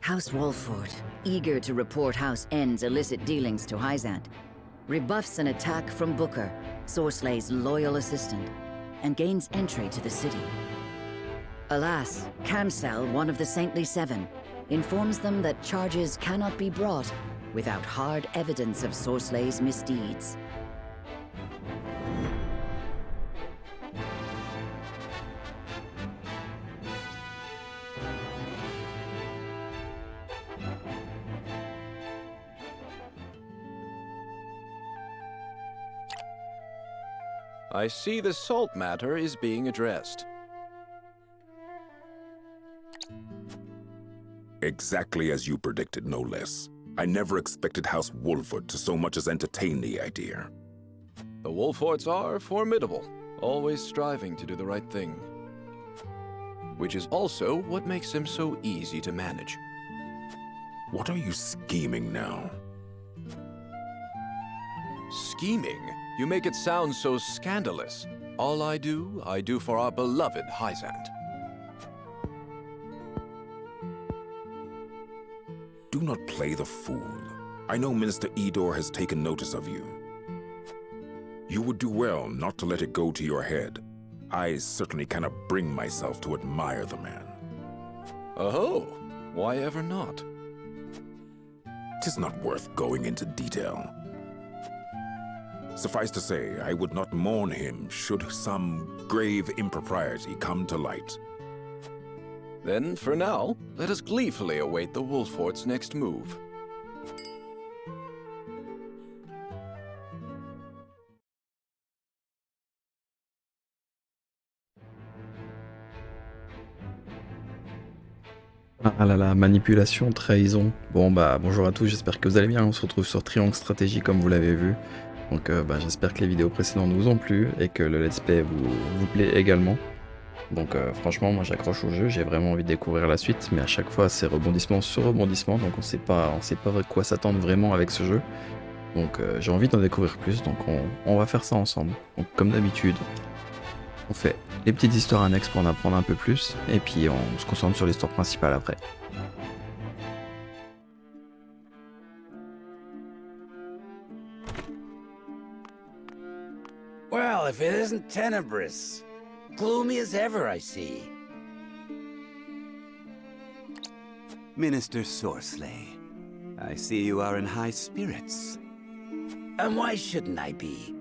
House Wolford, eager to report House N's illicit dealings to Hyzant, rebuffs an attack from Booker, Sorslay's loyal assistant, and gains entry to the city. Alas, Camsel, one of the Saintly Seven, informs them that charges cannot be brought without hard evidence of Sorslay's misdeeds. I see the salt matter is being addressed. Exactly as you predicted, no less. I never expected House Wolford to so much as entertain the idea. The Wolfords are formidable, always striving to do the right thing. Which is also what makes them so easy to manage. What are you scheming now? Scheming? You make it sound so scandalous. All I do for our beloved Hyzant. Do not play the fool. I know Minister Edor has taken notice of you. You would do well not to let it go to your head. I certainly cannot bring myself to admire the man. Oh, why ever not? 'Tis not worth going into detail. Suffice to say, I would not mourn him should some grave impropriety come to light. Then, for now, let us gleefully await the Wolford's next move. Ah là là, manipulation, trahison. Bon bah bonjour à tous, j'espère que vous allez bien. On se retrouve sur Triangle Stratégie comme vous l'avez vu. Donc j'espère que les vidéos précédentes vous ont plu et que le let's play vous plaît également. Donc franchement moi j'accroche au jeu, j'ai vraiment envie de découvrir la suite, mais à chaque fois c'est rebondissement sur rebondissement, donc on sait pas quoi s'attendre vraiment avec ce jeu. Donc j'ai envie d'en découvrir plus, donc on va faire ça ensemble. Donc comme d'habitude, on fait les petites histoires annexes pour en apprendre un peu plus, et puis on se concentre sur l'histoire principale après. Well, if it isn't tenebrous. Gloomy as ever, I see. Minister Sorsley, I see you are in high spirits. And why shouldn't I be?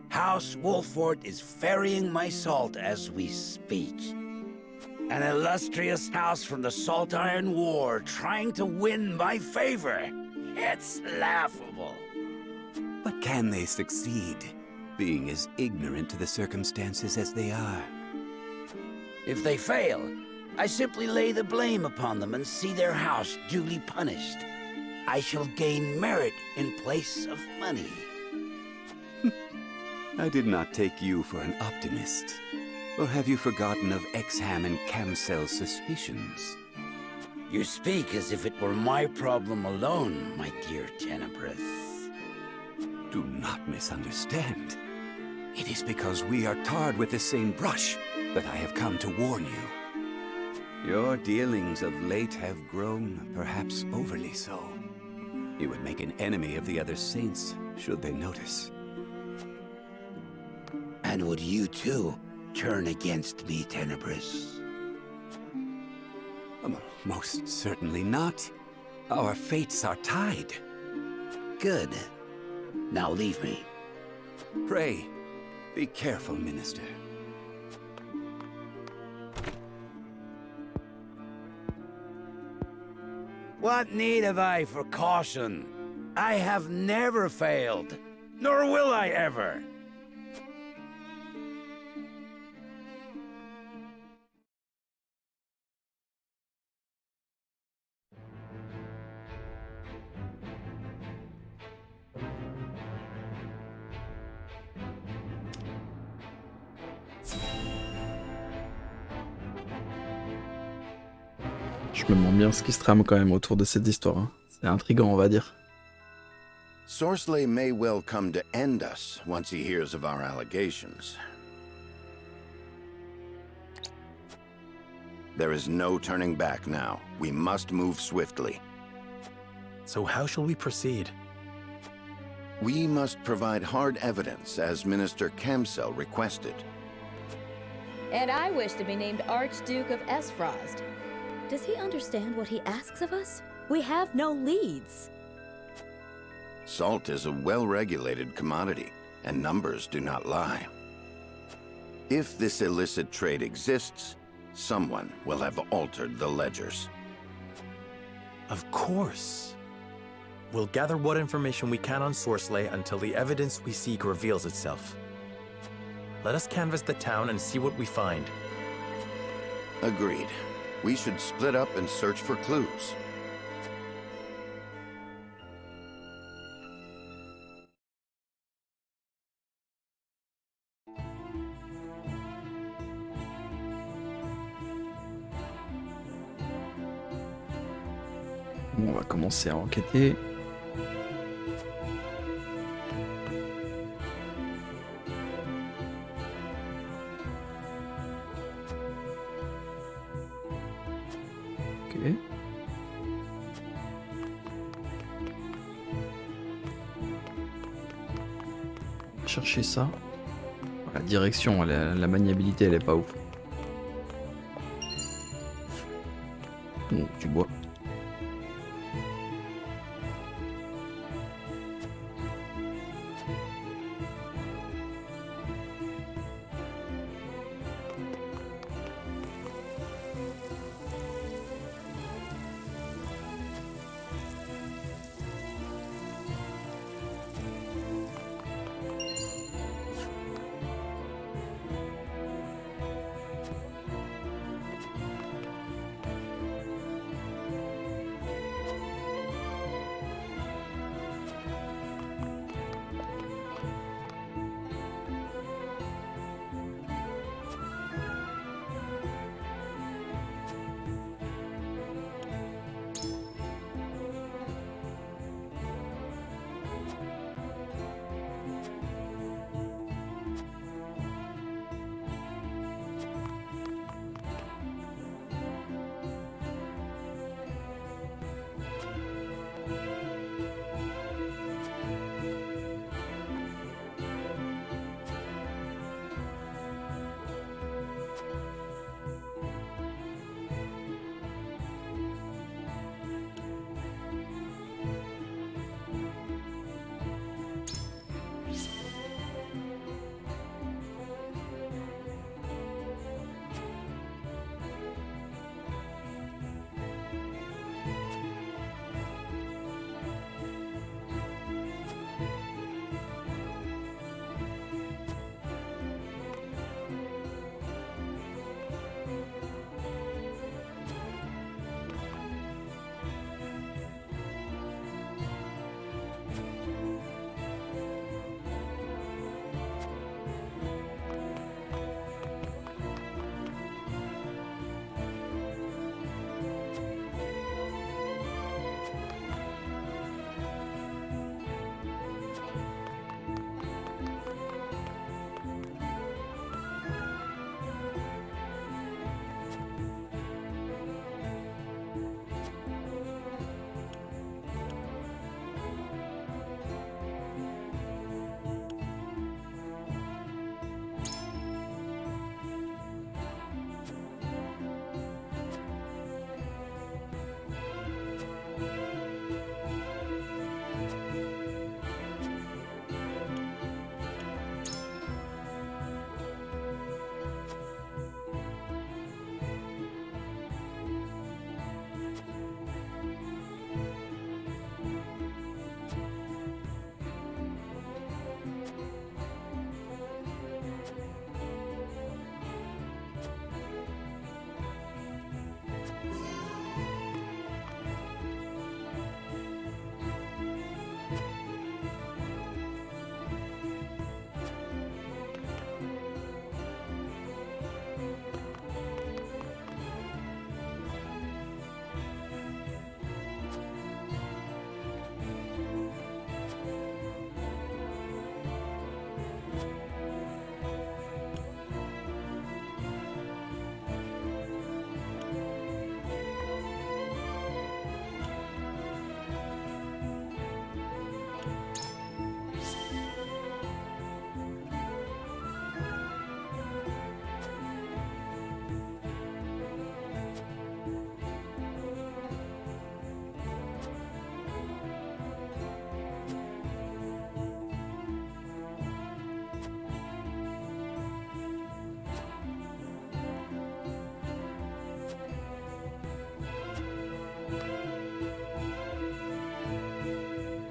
House Wolford is ferrying my salt as we speak. An illustrious house from the Salt Iron War trying to win my favor. It's laughable. But can they succeed, being as ignorant to the circumstances as they are? If they fail, I simply lay the blame upon them and see their house duly punished. I shall gain merit in place of money. I did not take you for an optimist. Or have you forgotten of Exham and Camsel's suspicions? You speak as if it were my problem alone, my dear Tenebrous. Do not misunderstand. It is because we are tarred with the same brush that I have come to warn you. Your dealings of late have grown, perhaps overly so. You would make an enemy of the other saints, should they notice. And would you too turn against me, Tenebrous? Most certainly not. Our fates are tied. Good. Now leave me. Pray, be careful, Minister. What need have I for caution? I have never failed, nor will I ever. Je me demande bien ce qui se trame quand même autour de cette histoire. Hein. C'est intriguant, on va dire. Sorsley may well come to end us once he hears of our allegations. There is no turning back now. We must move swiftly. So how shall we proceed? We must provide hard evidence, as Minister Kamsel requested. And I wish to be named Archduke of Esfrost. Does he understand what he asks of us? We have no leads. Salt is a well-regulated commodity, and numbers do not lie. If this illicit trade exists, someone will have altered the ledgers. Of course. We'll gather what information we can on Sorsley until the evidence we seek reveals itself. Let us canvass the town and see what we find. Agreed. We should split up and search for clues. Bon, on va commencer à enquêter. Ok. On va chercher ça. La direction, la maniabilité, elle est pas ouf. Bon, tu bois.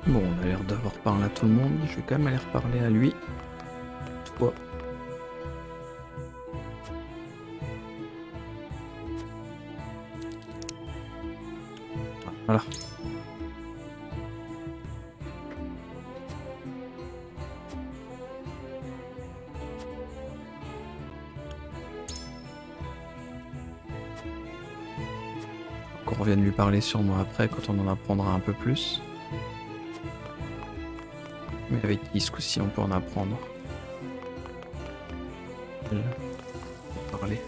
Bon, on a l'air d'avoir parlé à tout le monde. Je vais quand même aller reparler à lui. Toi. Voilà. Qu'on revienne lui parler sûrement après quand on en apprendra un peu plus. Mais avec qui ce coup-ci on peut en apprendre? Parler.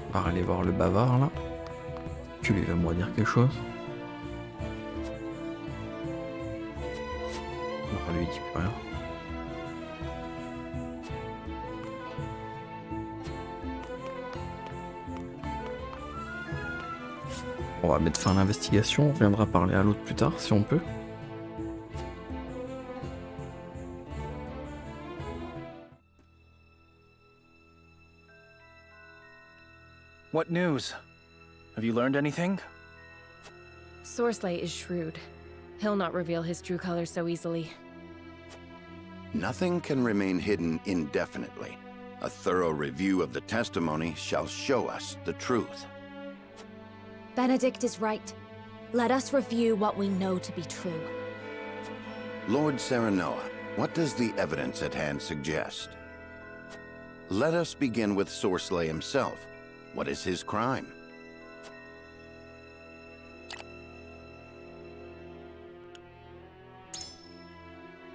On va aller voir le bavard là. Tu lui vas me dire quelque chose. On lui dit plus rien. On va mettre fin à l'investigation, on reviendra parler à l'autre plus tard si on peut. What news? Have you learned anything? Sorsley is shrewd. He'll not reveal his true colors so easily. Nothing can remain hidden indefinitely. A thorough review of the testimony shall show us the truth. Benedict is right. Let us review what we know to be true. Lord Serenoa, what does the evidence at hand suggest? Let us begin with Sorsley himself. What is his crime?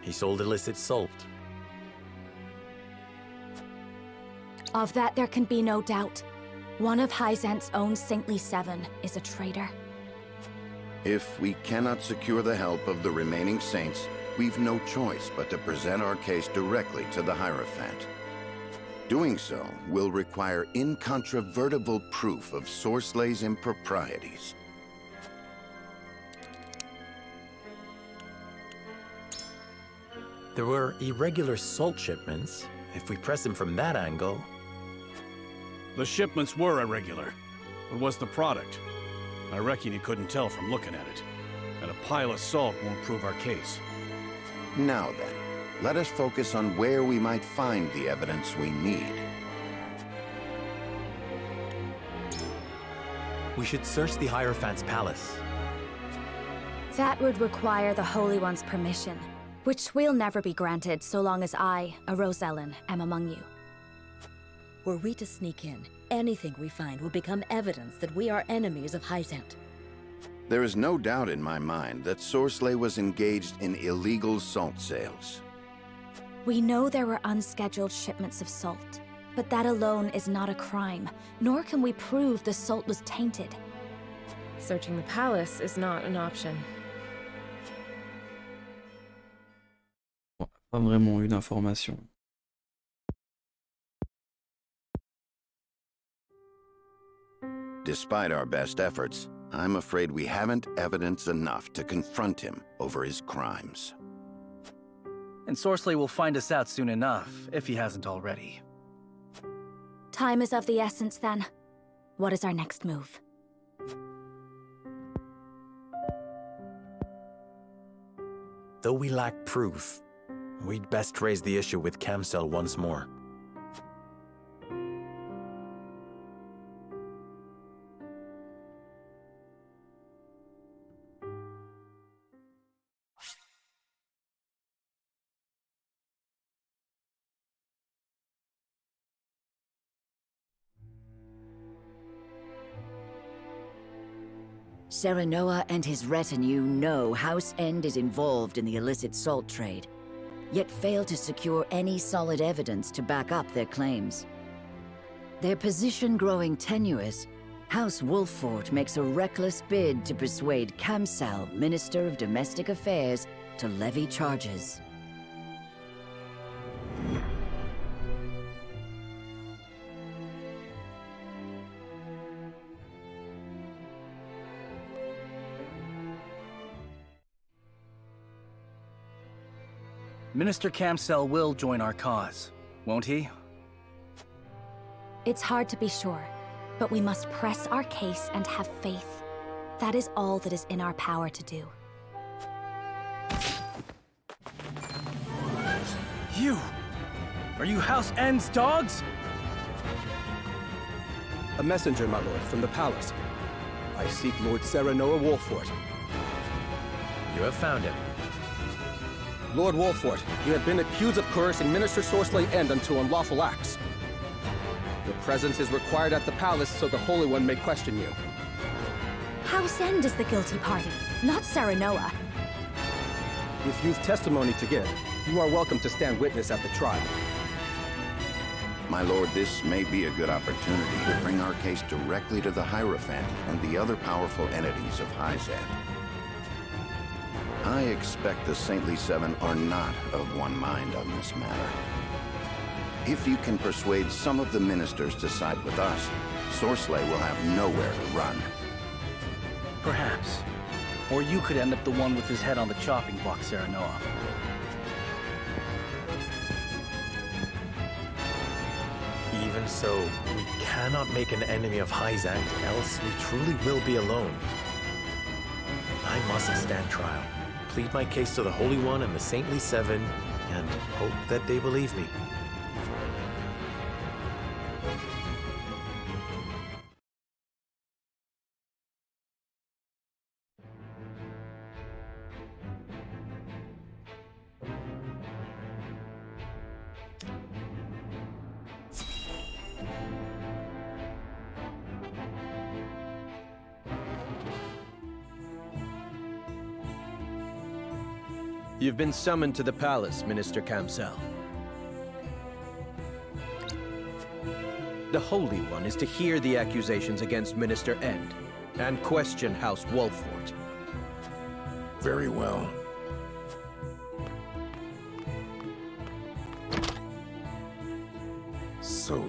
He sold illicit salt. Of that there can be no doubt. One of Hyzant's own saintly seven is a traitor. If we cannot secure the help of the remaining saints, we've no choice but to present our case directly to the Hierophant. Doing so will require incontrovertible proof of Sorsley's improprieties. There were irregular salt shipments. If we press him from that angle... The shipments were irregular. What was the product? I reckon you couldn't tell from looking at it. And a pile of salt won't prove our case. Now then, let us focus on where we might find the evidence we need. We should search the Hierophant's palace. That would require the Holy One's permission, which will never be granted so long as I, a Rosellen, am among you. Were we to sneak in, anything we find will become evidence that we are enemies of Hyzant. There is no doubt in my mind that Sorsley was engaged in illegal salt sales. We know there were unscheduled shipments of salt, but that alone is not a crime, nor can we prove the salt was tainted. Searching the palace is not an option. Pas vraiment eu d'informations. Despite our best efforts, I'm afraid we haven't evidence enough to confront him over his crimes. And Sorsley will find us out soon enough, if he hasn't already. Time is of the essence, then. What is our next move? Though we lack proof, we'd best raise the issue with Camsell once more. Serenoa and his retinue know House End is involved in the illicit salt trade, yet fail to secure any solid evidence to back up their claims. Their position growing tenuous, House Wolffort makes a reckless bid to persuade Camsell, Minister of Domestic Affairs, to levy charges. Minister Camsell will join our cause, won't he? It's hard to be sure, but we must press our case and have faith. That is all that is in our power to do. You! Are you House N's dogs? A messenger, my lord, from the palace. I seek Lord Serenoa Wolfort. You have found him. Lord Wolfort, you have been accused of coercing Minister Sorsley End unto unlawful acts. Your presence is required at the palace so the Holy One may question you. House End is the guilty party, not Serenoa. If you've testimony to give, you are welcome to stand witness at the trial. My lord, this may be a good opportunity to bring our case directly to the Hierophant and the other powerful entities of Hyzad. I expect the Saintly Seven are not of one mind on this matter. If you can persuade some of the ministers to side with us, Sorsley will have nowhere to run. Perhaps. Or you could end up the one with his head on the chopping block, Serenoa. Even so, we cannot make an enemy of Hyzad, else we truly will be alone. I must stand trial, plead my case to the Holy One and the Saintly Seven, and hope that they believe me. You've been summoned to the palace, Minister Kamsel. The Holy One is to hear the accusations against Minister End and question House Wolfort. Very well. So,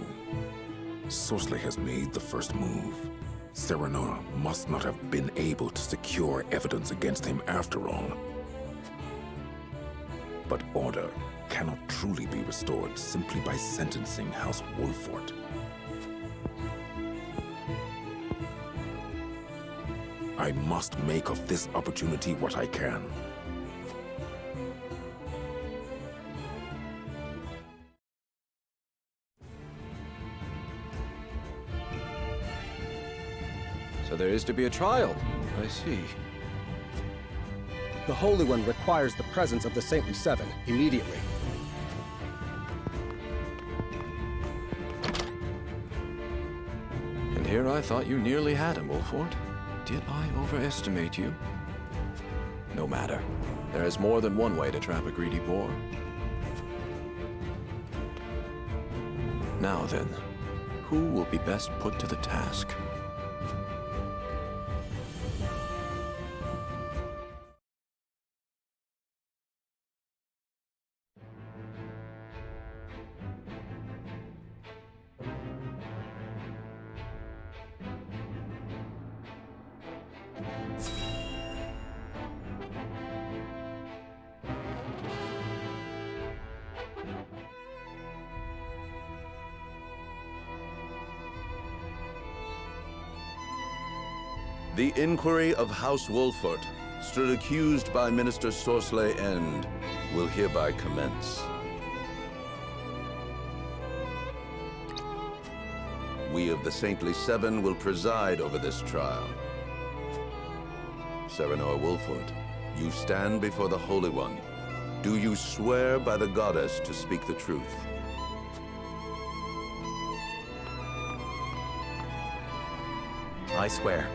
Sorsley has made the first move. Serenoa must not have been able to secure evidence against him after all. But order cannot truly be restored simply by sentencing House Wolfort. I must make of this opportunity what I can. So there is to be a trial. I see. The Holy One requires the presence of the Saintly Seven immediately. And here I thought you nearly had him, Wolfort. Did I overestimate you? No matter. There is more than one way to trap a greedy boar. Now then, who will be best put to the task? The inquiry of House Wolfort, stood accused by Minister Sorsley End, will hereby commence. We of the Saintly Seven will preside over this trial. Serenoa Wolfort, you stand before the Holy One. Do you swear by the Goddess to speak the truth? I swear.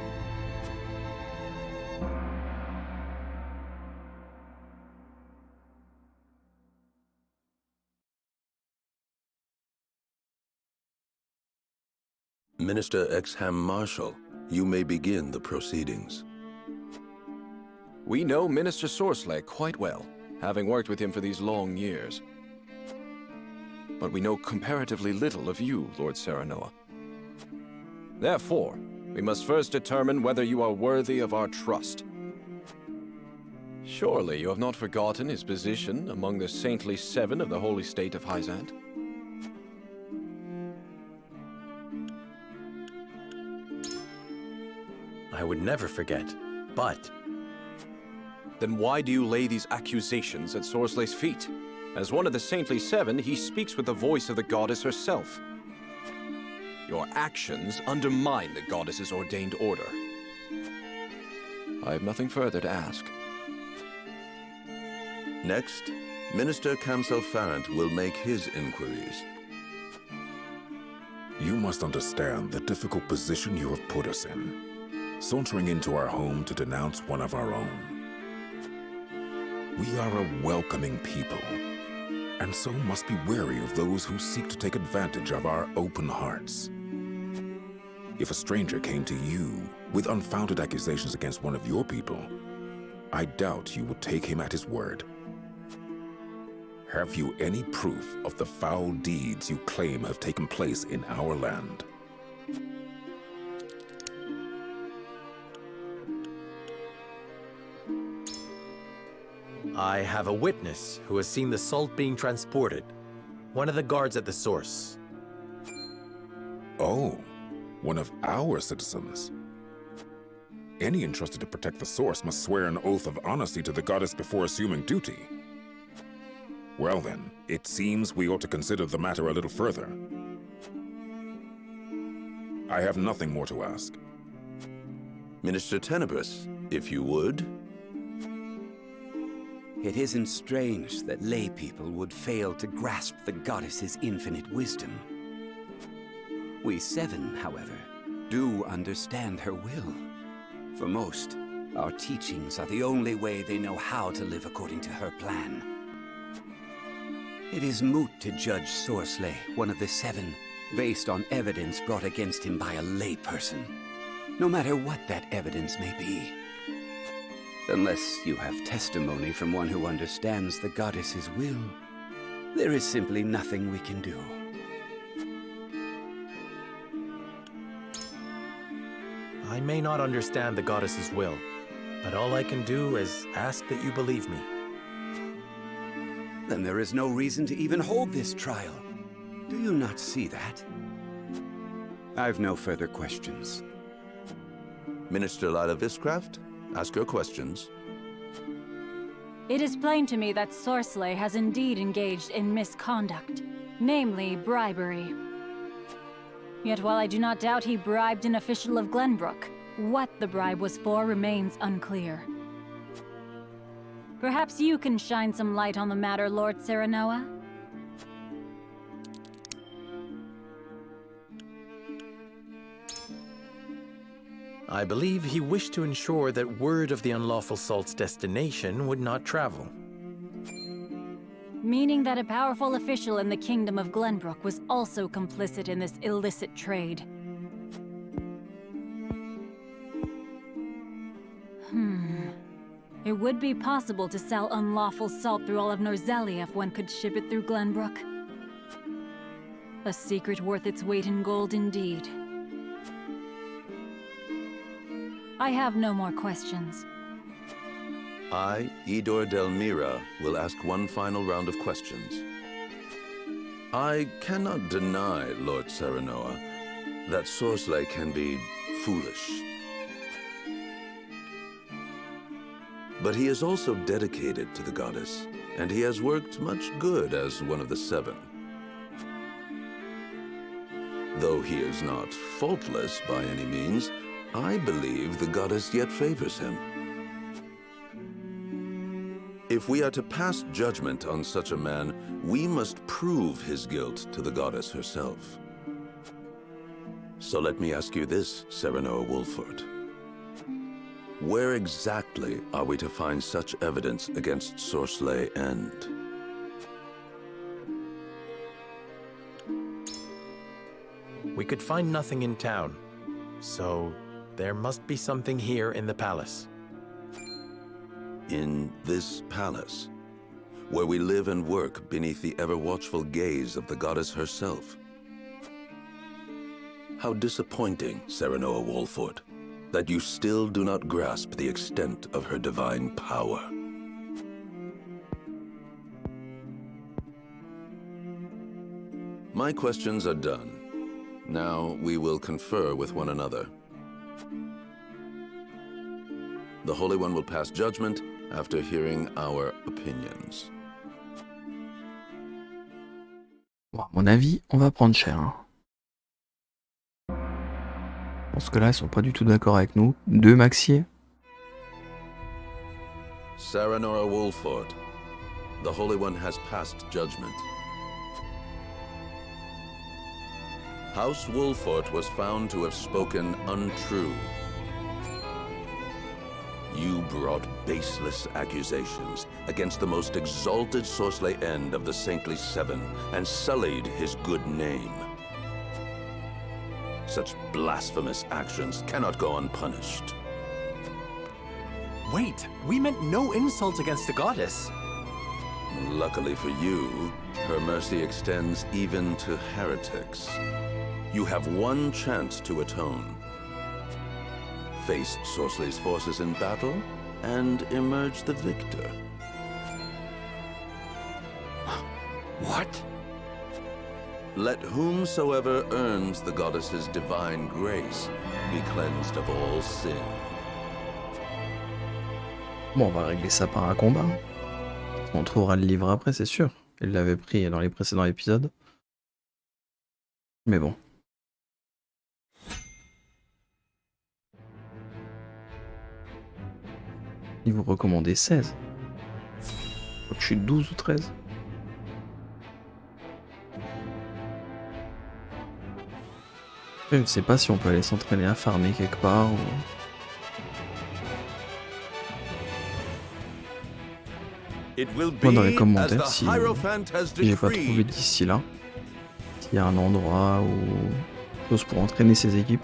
Minister Exham Marshal, you may begin the proceedings. We know Minister Sorsley quite well, having worked with him for these long years. But we know comparatively little of you, Lord Serenoa. Therefore, we must first determine whether you are worthy of our trust. Surely you have not forgotten his position among the Saintly Seven of the Holy State of Hyzad? I would never forget, but... Then why do you lay these accusations at Sorslay's feet? As one of the Saintly Seven, he speaks with the voice of the goddess herself. Your actions undermine the goddess's ordained order. I have nothing further to ask. Next, Minister Kamsel Farrant will make his inquiries. You must understand the difficult position you have put us in, sauntering into our home to denounce one of our own. We are a welcoming people, and so must be wary of those who seek to take advantage of our open hearts. If a stranger came to you with unfounded accusations against one of your people, I doubt you would take him at his word. Have you any proof of the foul deeds you claim have taken place in our land? I have a witness who has seen the salt being transported. One of the guards at the source. Oh, one of our citizens. Any entrusted to protect the source must swear an oath of honesty to the goddess before assuming duty. Well then, it seems we ought to consider the matter a little further. I have nothing more to ask. Minister Tenebris, if you would. It isn't strange that lay people would fail to grasp the goddess's infinite wisdom. We seven, however, do understand her will. For most, our teachings are the only way they know how to live according to her plan. It is moot to judge Sorsley, one of the seven, based on evidence brought against him by a layperson, no matter what that evidence may be. Unless you have testimony from one who understands the goddess's will, there is simply nothing we can do. I may not understand the goddess's will, but all I can do is ask that you believe me. Then there is no reason to even hold this trial. Do you not see that? I've no further questions. Minister Lila Viscraft, ask your questions. It is plain to me that Sorsley has indeed engaged in misconduct, namely bribery. Yet while I do not doubt he bribed an official of Glenbrook, what the bribe was for remains unclear. Perhaps you can shine some light on the matter, Lord Serenoa? I believe he wished to ensure that word of the unlawful salt's destination would not travel. Meaning that a powerful official in the Kingdom of Glenbrook was also complicit in this illicit trade. It would be possible to sell unlawful salt through all of Norzelia if one could ship it through Glenbrook. A secret worth its weight in gold indeed. I have no more questions. I, Idor Delmira, will ask one final round of questions. I cannot deny, Lord Serenoa, that Sorsley can be foolish. But he is also dedicated to the goddess, and he has worked much good as one of the seven. Though he is not faultless by any means, I believe the goddess yet favors him. If we are to pass judgment on such a man, we must prove his guilt to the goddess herself. So let me ask you this, Serenoa Wolford. Where exactly are we to find such evidence against Sorsley End? We could find nothing in town, so there must be something here in the palace. In this palace, where we live and work beneath the ever-watchful gaze of the goddess herself. How disappointing, Serenoa Wolford, that you still do not grasp the extent of her divine power. My questions are done. Now we will confer with one another. The Holy One will pass judgment after hearing our opinions. Bon, à mon avis, on va prendre cher. Hein. Je pense que là, ils sont pas du tout d'accord avec nous. 2 maxi. Saranora Wolford, the Holy One has passed judgment. House Wolford was found to have spoken untrue. You brought baseless accusations against the most exalted Sorcelet end of the Saintly Seven and sullied his good name. Such blasphemous actions cannot go unpunished. Wait, we meant no insult against the goddess. Luckily for you, her mercy extends even to heretics. You have one chance to atone. Face Sorcelet's forces in battle, and emerge the victor. What? Let whomsoever earns the goddess's divine grace be cleansed of all sin. Bon, on va régler ça par un combat. On trouvera le livre après, c'est sûr. Il l'avait pris dans les précédents épisodes. Mais bon. Il vous recommandait 16. Au-dessus de 12 ou 13. Je ne sais pas si on peut aller s'entraîner à farmer quelque part. Ou... Moi dans les commentaires si j'ai pas trouvé d'ici là. S'il y a un endroit ou chose pour entraîner ces équipes.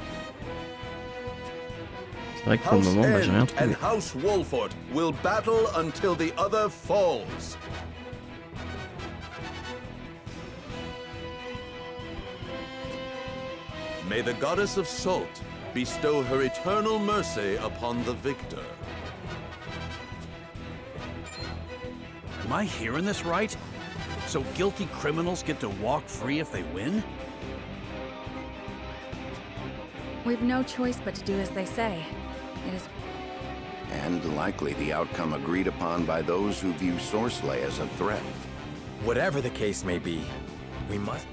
C'est vrai que pour le moment, j'ai rien trouvé. House Wolford will battle until the other falls. May the goddess of salt bestow her eternal mercy upon the victor. Am I hearing this right? So guilty criminals get to walk free if they win? We've no choice but to do as they say. It is... And likely the outcome agreed upon by those who view Sorcelet as a threat. Whatever the case may be, we must...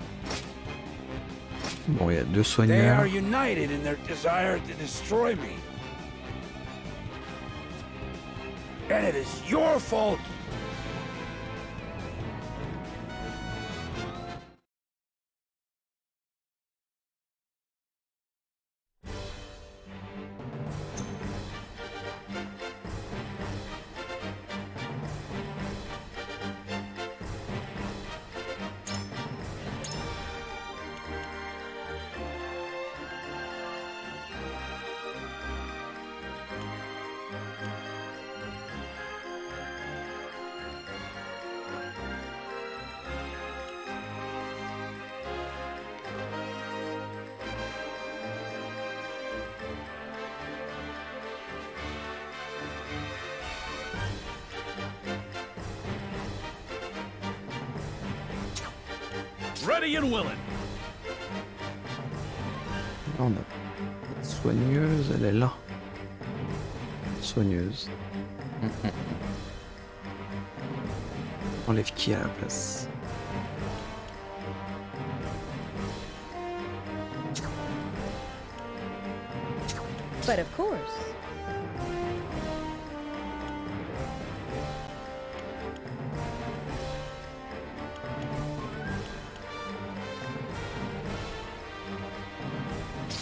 Bon, il y a 2 They soigneurs. are united in their desire to destroy me. And it is your fault. Ready and willing. Là, on a soigneuse, elle est là. Soigneuse. Enlève qui à la place? But of course.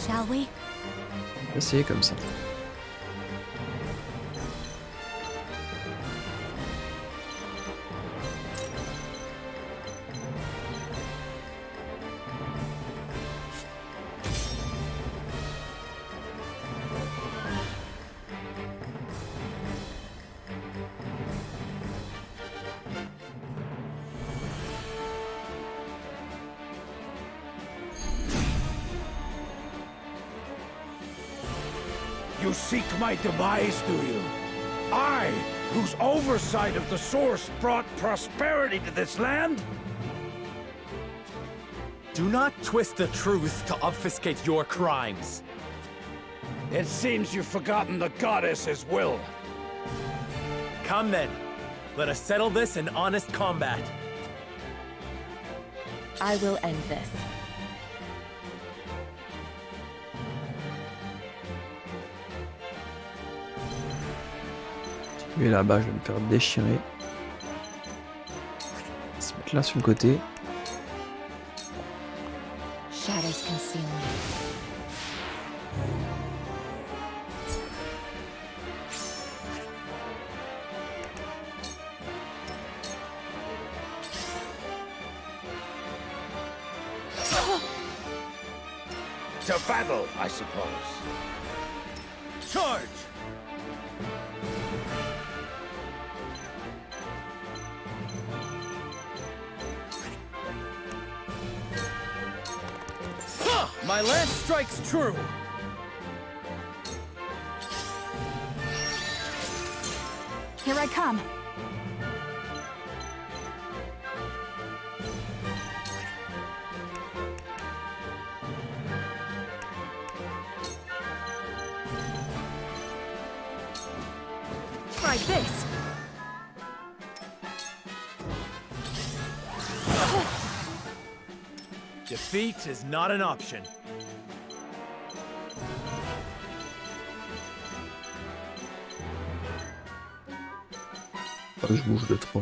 Shall we? Essayez comme ça. You seek my demise, do you? I, whose oversight of the source brought prosperity to this land? Do not twist the truth to obfuscate your crimes. It seems you've forgotten the goddess's will. Come then. Let us settle this in honest combat. I will end this. Lui là-bas, je vais me faire déchirer. Se mettre là sur le côté. Shadows conceal me. To battle, I suppose. Charge! My lance strikes true! Here I come. Try this. Defeat is not an option. Je bouge de 3.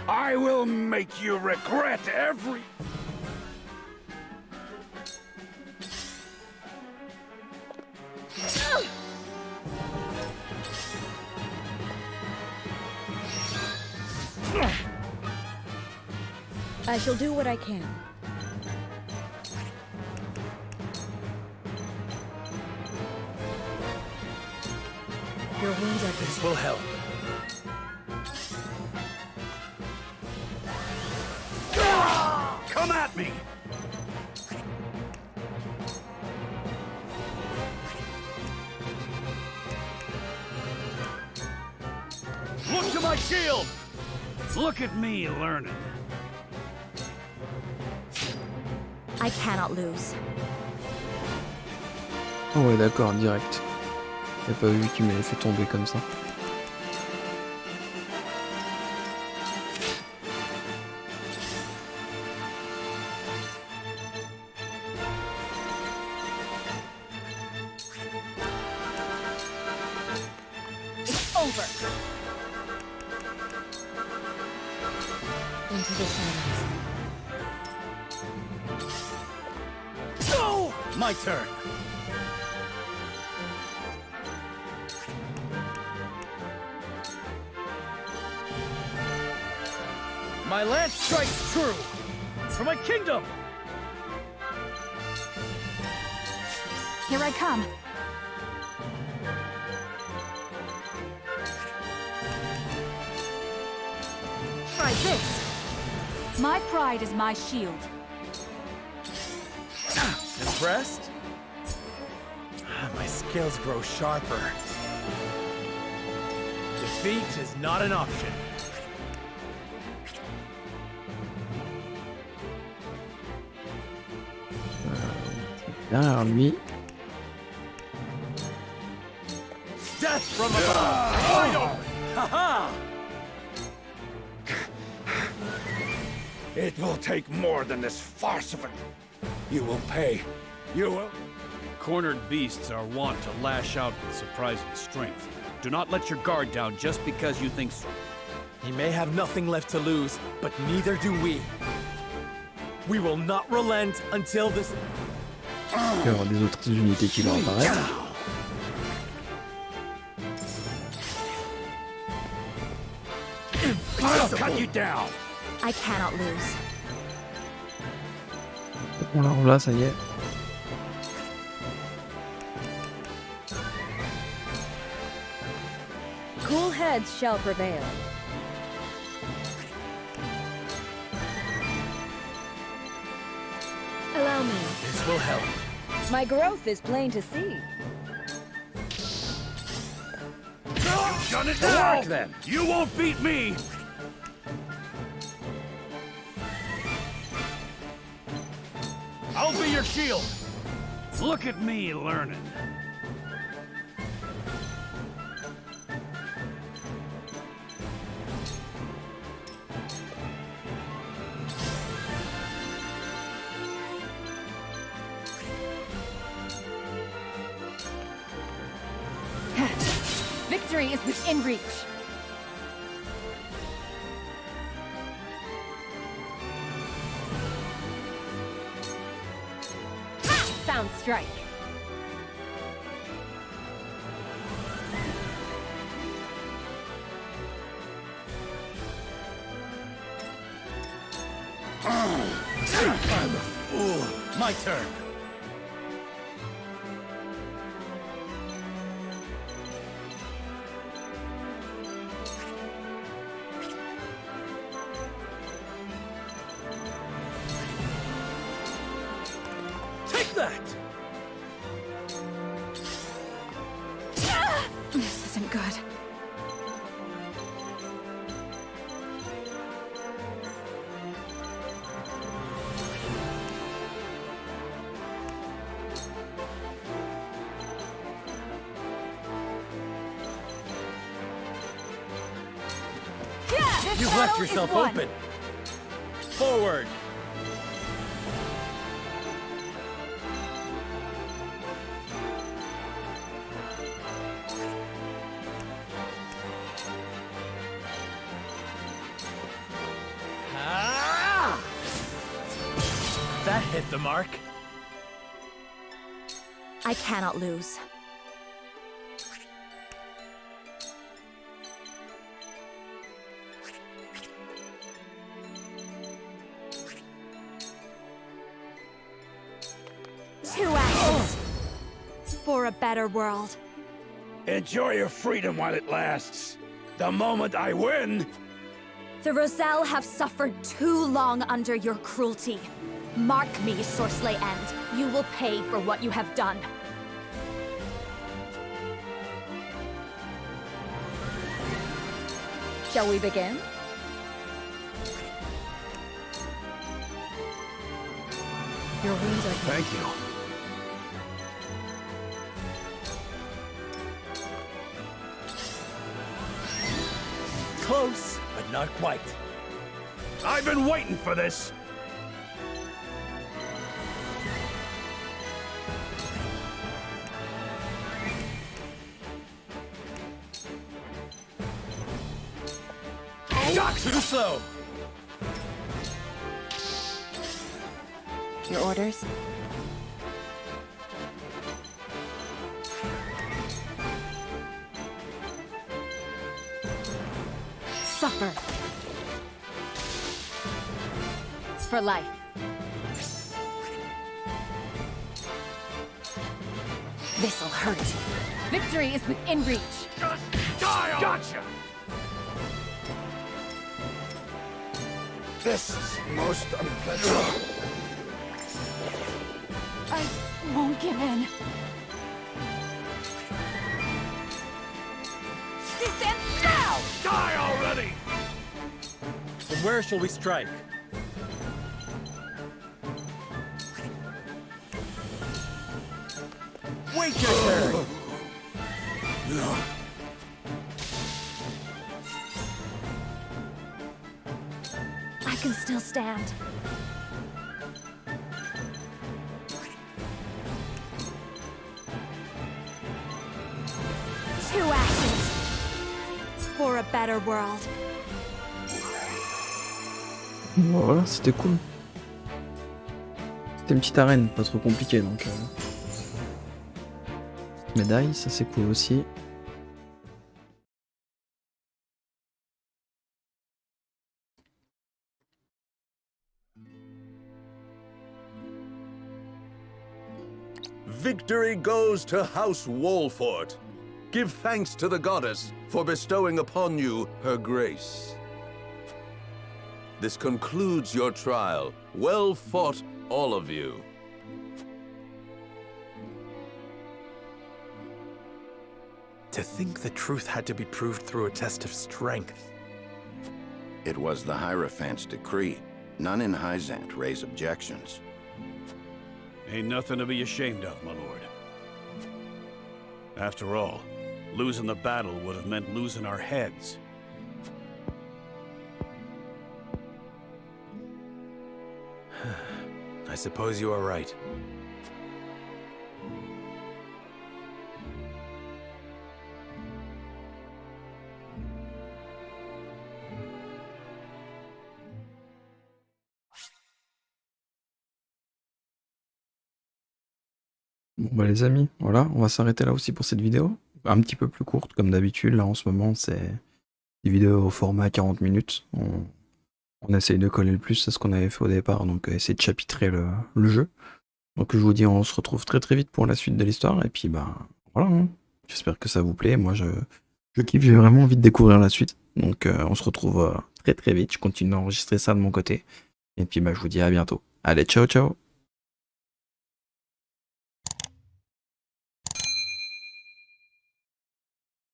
I will make you regret every... I shall do what I can. Your wounds are... This will help. Come at me! Look to my shield! Look at me learning. I cannot lose. Oh ouais d'accord, direct. J'ai pas vu qu'il m'avait fait tomber comme ça. It's over. Into the shadows. Go! My turn. My lance strikes true! For my kingdom! Here I come. Try this. My pride is my shield. Impressed? My skills grow sharper. Defeat is not an option. Derrière lui. Death from above! Wide open! Ha-ha! It will take more than this farce of it. You will pay. You will... Cornered beasts are wont to lash out with surprising strength. Do not let your guard down just because you think so. He may have nothing left to lose, but neither do we. We will not relent until this... Il va y avoir des autres unités qui vont apparaître. I'll cut you down. I cannot lose. On l'arme là, ça y est. Cool heads shall prevail. Allow me. This will help. My growth is plain to see. done it To now! work, then. You won't beat me! I'll be your shield! Look at me learning. Victory is within reach. Sound strike. I'm a fool. My turn. Take that! This isn't good. You've left yourself open. Forward. Ah! That hit the mark. I cannot lose. Two actions for a better world. Enjoy your freedom while it lasts. The moment I win... The Roselle have suffered too long under your cruelty. Mark me, Sorcelet End. You will pay for what you have done. Shall we begin? Your wounds are... Thank you. Close, but not quite. I've been waiting for this! Not too slow. Your orders? Suffer. For life. This'll hurt. Victory is within reach. Just die! Gotcha! This is most unpleasant. I won't give in. Descend now! Die already! So where shall we strike? Wait your turn. No. I can still stand. Two actions for a better world. Voilà, c'était cool. C'était une petite arène, pas trop compliquée donc. Médaille, ça c'est cool aussi. Victory goes to House Wolfort. Give thanks to the goddess for bestowing upon you her grace. This concludes your trial. Well fought, all of you. To think the truth had to be proved through a test of strength. It was the Hierophant's decree. None in Hyzant raise objections. Ain't nothing to be ashamed of, my lord. After all, losing the battle would have meant losing our heads. I suppose you are right. Bon bah les amis, voilà, on va s'arrêter là aussi pour cette vidéo. Un petit peu plus courte comme d'habitude, là en ce moment c'est des vidéos au format 40 minutes. On essaye de coller le plus à ce qu'on avait fait au départ, donc essayer de chapitrer le jeu. Donc je vous dis on se retrouve très très vite pour la suite de l'histoire, et puis bah voilà, hein. J'espère que ça vous plaît, moi je kiffe, j'ai vraiment envie de découvrir la suite. Donc on se retrouve très très vite, je continue d'enregistrer ça de mon côté, et puis bah je vous dis à bientôt. Allez, ciao ciao.